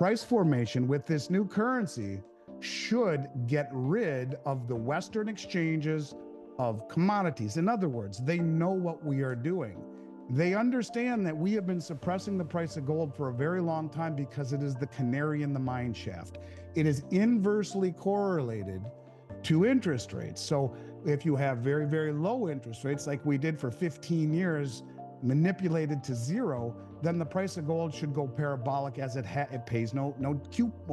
Price formation with this new currency should get rid of the Western exchanges of commodities. In other words, they know what we are doing. They understand that we have been suppressing the price of gold for a very long time because it is the canary in the mine shaft. It is inversely correlated to interest rates. So if you have very, very low interest rates, like we did for 15 years, manipulated to zero, then the price of gold should go parabolic as it pays no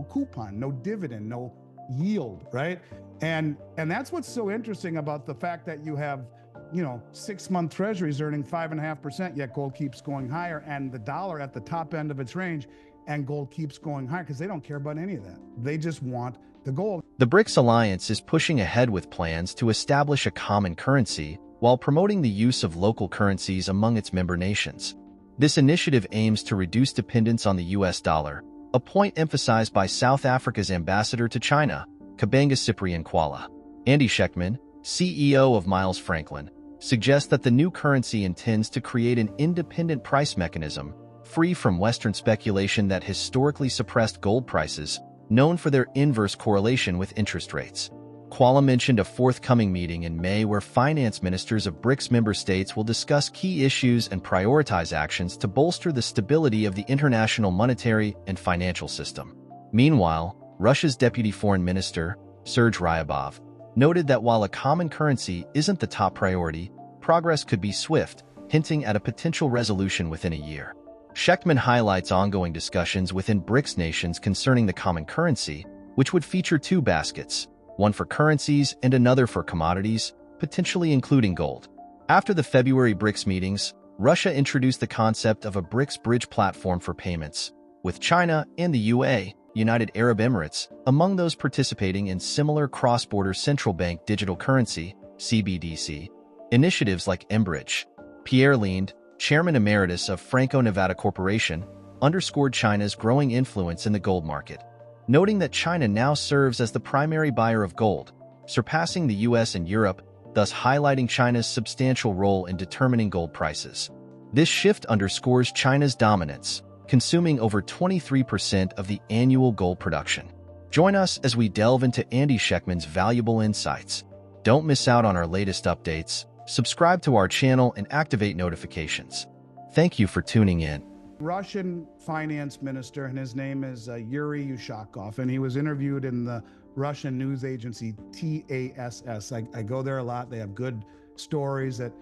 coupon, no dividend, no yield, right? And that's what's so interesting about the fact that you have 6-month treasuries earning 5.5%, yet gold keeps going higher, and the dollar at the top end of its range, and gold keeps going higher because they don't care about any of that. They just want the gold. The BRICS alliance is pushing ahead with plans to establish a common currency while promoting the use of local currencies among its member nations. This initiative aims to reduce dependence on the US dollar, a point emphasized by South Africa's ambassador to China, Kabanga Cyprian Kwala. AndySchectman, CEO of Miles Franklin, suggests that the new currency intends to create an independent price mechanism, free from Western speculation that historically suppressed gold prices, known for their inverse correlation with interest rates. Kwala mentioned a forthcoming meeting in May where finance ministers of BRICS member states will discuss key issues and prioritize actions to bolster the stability of the international monetary and financial system. Meanwhile, Russia's deputy foreign minister, Sergei Ryabov, noted that while a common currency isn't the top priority, progress could be swift, hinting at a potential resolution within a year. Schectman highlights ongoing discussions within BRICS nations concerning the common currency, which would feature two baskets, one for currencies and another for commodities, potentially including gold. After the February BRICS meetings, Russia introduced the concept of a BRICS bridge platform for payments, with China and the UAE, United Arab Emirates, among those participating in similar cross-border central bank digital currency (CBDC) initiatives like mBridge. Pierre Lind, chairman emeritus of Franco-Nevada Corporation, underscored China's growing influence in the gold market, noting that China now serves as the primary buyer of gold, surpassing the US and Europe, thus highlighting China's substantial role in determining gold prices. This shift underscores China's dominance, consuming over 23% of the annual gold production. Join us as we delve into AndySchectman's valuable insights. Don't miss out on our latest updates. Subscribe to our channel and activate notifications. Thank you for tuning in. Russian finance minister, and his name is Yuri Ushakov, and he was interviewed in the Russian news agency TASS. I go there a lot. They have good stories that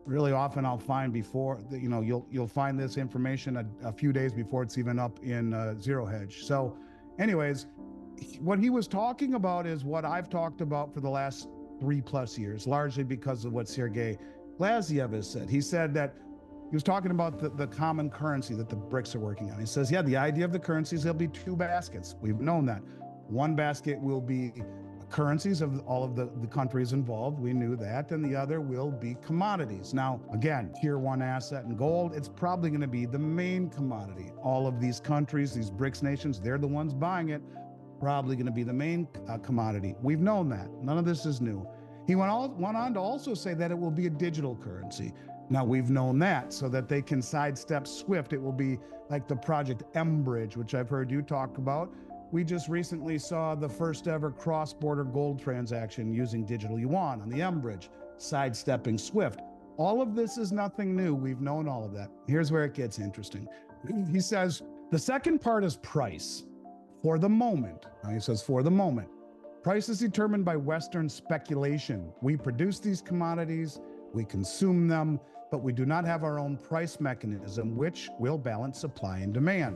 really often I'll find before, you'll find this information a few days before it's even up in Zero Hedge. So anyways, what he was talking about is what I've talked about for the last 3+ years, largely because of what Sergei Glaziev has said. He said that he was talking about the common currency that the BRICS are working on. He says, yeah, the idea of the currencies, there'll be two baskets. We've known that. One basket will be currencies of all of the countries involved. We knew that. And the other will be commodities. Now, again, tier one asset and gold, it's probably going to be the main commodity. All of these countries, these BRICS nations, they're the ones buying it, probably going to be the main commodity. We've known that. None of this is new. He went on to also say that it will be a digital currency. Now, we've known that, so that they can sidestep SWIFT. It will be like the project mBridge, which I've heard you talk about. We just recently saw the first ever cross-border gold transaction using digital yuan on the mBridge, sidestepping SWIFT. All of this is nothing new. We've known all of that. Here's where it gets interesting. He says, the second part is price. For the moment, now he says for the moment, price is determined by Western speculation. We produce these commodities, we consume them, but we do not have our own price mechanism, which will balance supply and demand.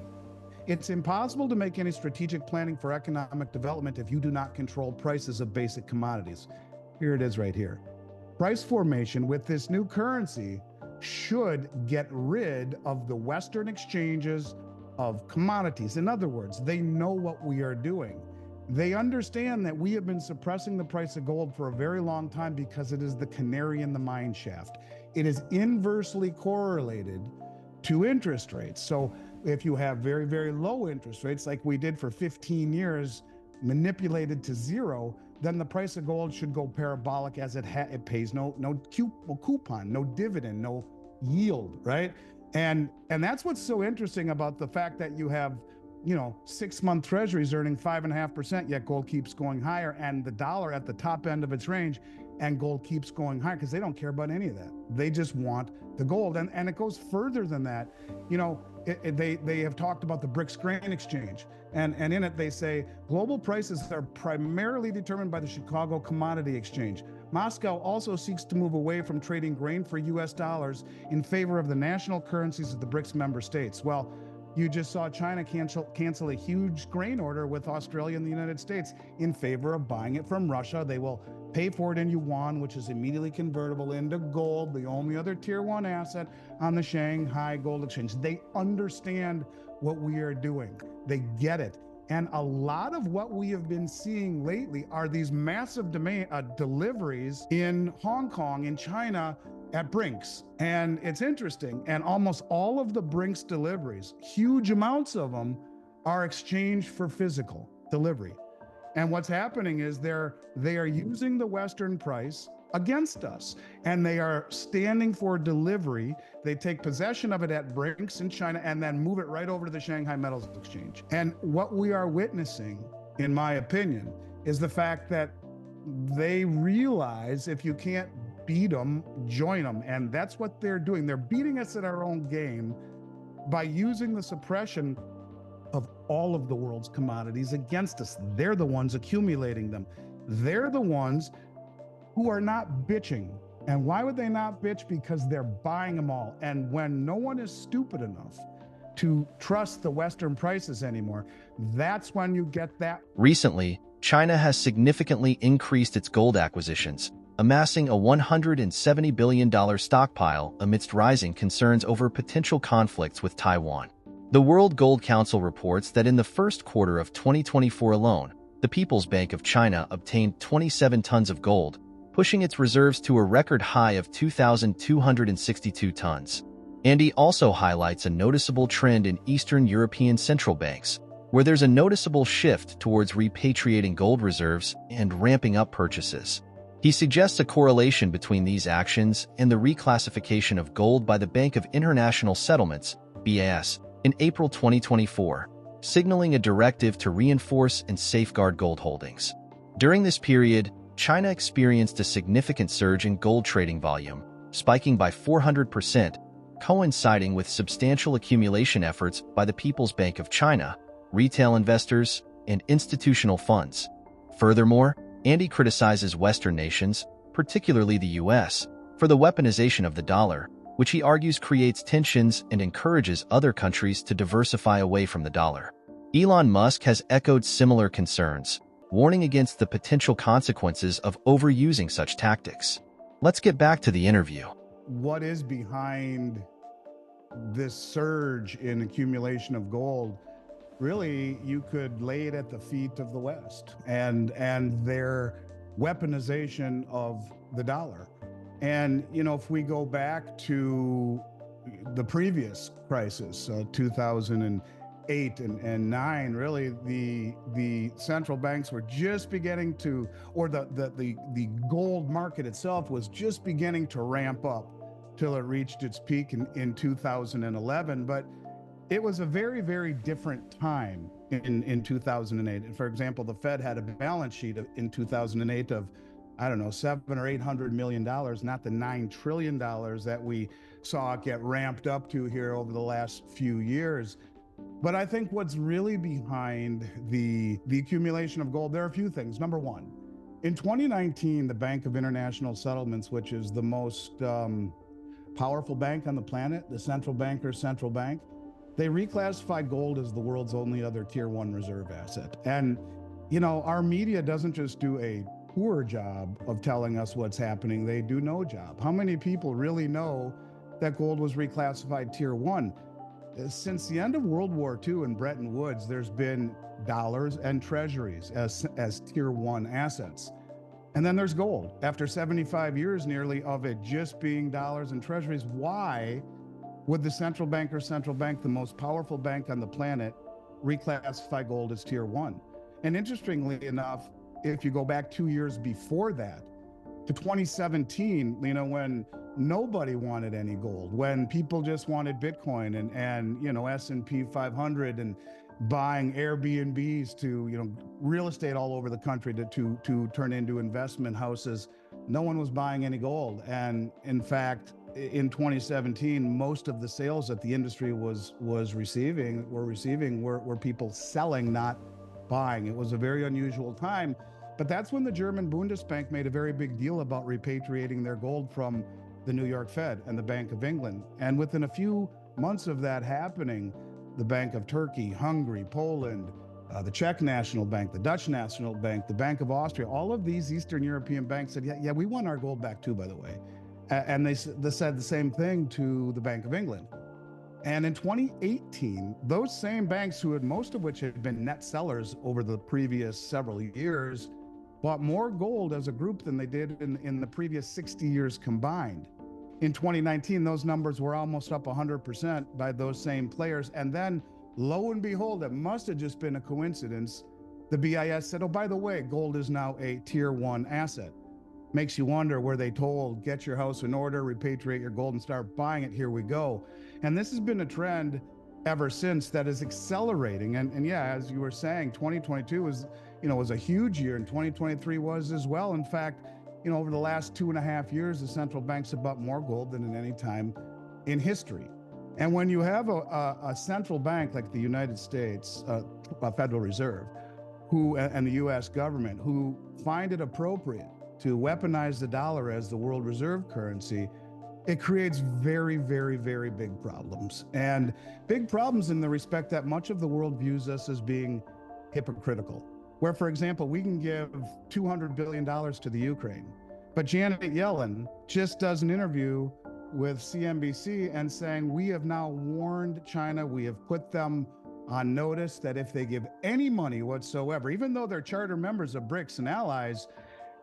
It's impossible to make any strategic planning for economic development if you do not control prices of basic commodities. Here it is right here. Price formation with this new currency should get rid of the Western exchanges of commodities. In other words, they know what we are doing. They understand that we have been suppressing the price of gold for a very long time because it is the canary in the mine shaft. It is inversely correlated to interest rates. So if you have very, very low interest rates, like we did for 15 years, manipulated to zero, then the price of gold should go parabolic as it pays no coupon, no dividend, no yield, right? And that's what's so interesting about the fact that you have 6-month treasuries earning 5.5%, yet gold keeps going higher, and the dollar at the top end of its range, and gold keeps going higher because they don't care about any of that. They just want the gold. And it goes further than that. They have talked about the BRICS grain exchange. And in it, they say global prices are primarily determined by the Chicago Commodity Exchange. Moscow also seeks to move away from trading grain for US dollars in favor of the national currencies of the BRICS member states. Well, you just saw China cancel a huge grain order with Australia and the United States in favor of buying it from Russia. They will pay for it in yuan, which is immediately convertible into gold, the only other tier 1 asset on the Shanghai Gold Exchange. They understand what we are doing. They get it. And a lot of what we have been seeing lately are these massive deliveries in Hong Kong, in China, at BRICS. And it's interesting. And almost all of the BRICS deliveries, huge amounts of them, are exchanged for physical delivery. And what's happening is they are using the Western price against us, and they are standing for delivery. They take possession of it at BRICS in China and then move it right over to the Shanghai Metals Exchange. And what we are witnessing, in my opinion, is the fact that they realize if you can't beat them, join them. And that's what they're doing. They're beating us at our own game by using the suppression of all of the world's commodities against us. They're the ones accumulating them. They're the ones who are not bitching. And why would they not bitch? Because they're buying them all. And when no one is stupid enough to trust the Western prices anymore, that's when you get that. Recently, China has significantly increased its gold acquisitions, amassing a $170 billion stockpile amidst rising concerns over potential conflicts with Taiwan. The World Gold Council reports that in the first quarter of 2024 alone, the People's Bank of China obtained 27 tons of gold, pushing its reserves to a record high of 2,262 tons. Andy also highlights a noticeable trend in Eastern European central banks, where there's a noticeable shift towards repatriating gold reserves and ramping up purchases. He suggests a correlation between these actions and the reclassification of gold by the Bank of International Settlements, BIS, in April 2024, signaling a directive to reinforce and safeguard gold holdings. During this period, China experienced a significant surge in gold trading volume, spiking by 400%, coinciding with substantial accumulation efforts by the People's Bank of China, retail investors, and institutional funds. Furthermore, Andy criticizes Western nations, particularly the US, for the weaponization of the dollar, which he argues creates tensions and encourages other countries to diversify away from the dollar. Elon Musk has echoed similar concerns, warning against the potential consequences of overusing such tactics. Let's get back to the interview. What is behind this surge in accumulation of gold? Really, you could lay it at the feet of the West and their weaponization of the dollar. And, if we go back to the previous crisis, 2008 and 9, really, the central banks were just beginning to, or the gold market itself was just beginning to ramp up till it reached its peak in 2011. But it was a very, very different time in 2008. For example, the Fed had a balance sheet in 2008 of, I don't know, $700 or $800 million, not the $9 trillion that we saw it get ramped up to here over the last few years. But I think what's really behind the accumulation of gold, there are a few things. Number one, in 2019, the Bank of International Settlements, which is the most powerful bank on the planet, the central banker's central bank, they reclassified gold as the world's only other tier 1 reserve asset. And, our media doesn't just do a poor job of telling us what's happening, they do no job. How many people really know that gold was reclassified tier 1? Since the end of World War II in Bretton Woods, there's been dollars and treasuries as tier 1 assets. And then there's gold. After 75 years nearly of it just being dollars and treasuries, why would the central bank, the most powerful bank on the planet, reclassify gold as tier 1? And interestingly enough, if you go back 2 years before that, to 2017, when nobody wanted any gold, when people just wanted Bitcoin and S&P 500 and buying Airbnbs to, real estate all over the country to turn into investment houses. No one was buying any gold. And in fact, in 2017, most of the sales that the industry was receiving were people selling, not buying. It was a very unusual time. But that's when the German Bundesbank made a very big deal about repatriating their gold from the New York Fed and the Bank of England. And within a few months of that happening, the Bank of Turkey, Hungary, Poland, the Czech National Bank, the Dutch National Bank, the Bank of Austria, all of these Eastern European banks said, yeah, we want our gold back too, by the way. And they said the same thing to the Bank of England. And in 2018, those same banks, most of which had been net sellers over the previous several years, bought more gold as a group than they did in the previous 60 years combined. In 2019, those numbers were almost up 100% by those same players. And then, lo and behold, it must have just been a coincidence. The BIS said, oh, by the way, gold is now a tier 1 asset. Makes you wonder, were they told, get your house in order, repatriate your gold and start buying it, here we go. And this has been a trend ever since that is accelerating. And yeah, as you were saying, 2022 was a huge year, and 2023 was as well. In fact, over the last 2.5 years, the central banks have bought more gold than at any time in history. And when you have a central bank like the United States Federal Reserve, and the U.S. government, who find it appropriate to weaponize the dollar as the world reserve currency, it creates very, very, very big problems. And big problems in the respect that much of the world views us as being hypocritical. Where, for example, we can give $200 billion to the Ukraine, but Janet Yellen just does an interview with CNBC and saying, we have now warned China, we have put them on notice that if they give any money whatsoever, even though they're charter members of BRICS and allies,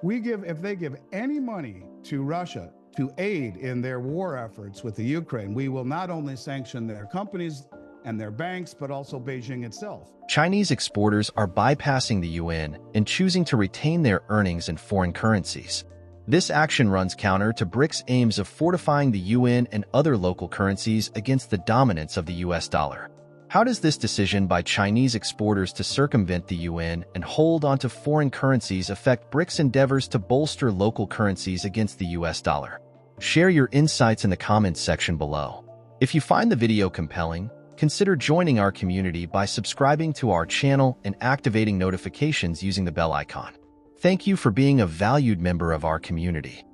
if they give any money to Russia to aid in their war efforts with the Ukraine, we will not only sanction their companies and their banks, but also Beijing itself. Chinese exporters are bypassing the yuan and choosing to retain their earnings in foreign currencies. This action runs counter to BRICS' aims of fortifying the yuan and other local currencies against the dominance of the US dollar. How does this decision by Chinese exporters to circumvent the yuan and hold onto foreign currencies affect BRICS' endeavors to bolster local currencies against the US dollar? Share your insights in the comments section below. If you find the video compelling, consider joining our community by subscribing to our channel and activating notifications using the bell icon. Thank you for being a valued member of our community.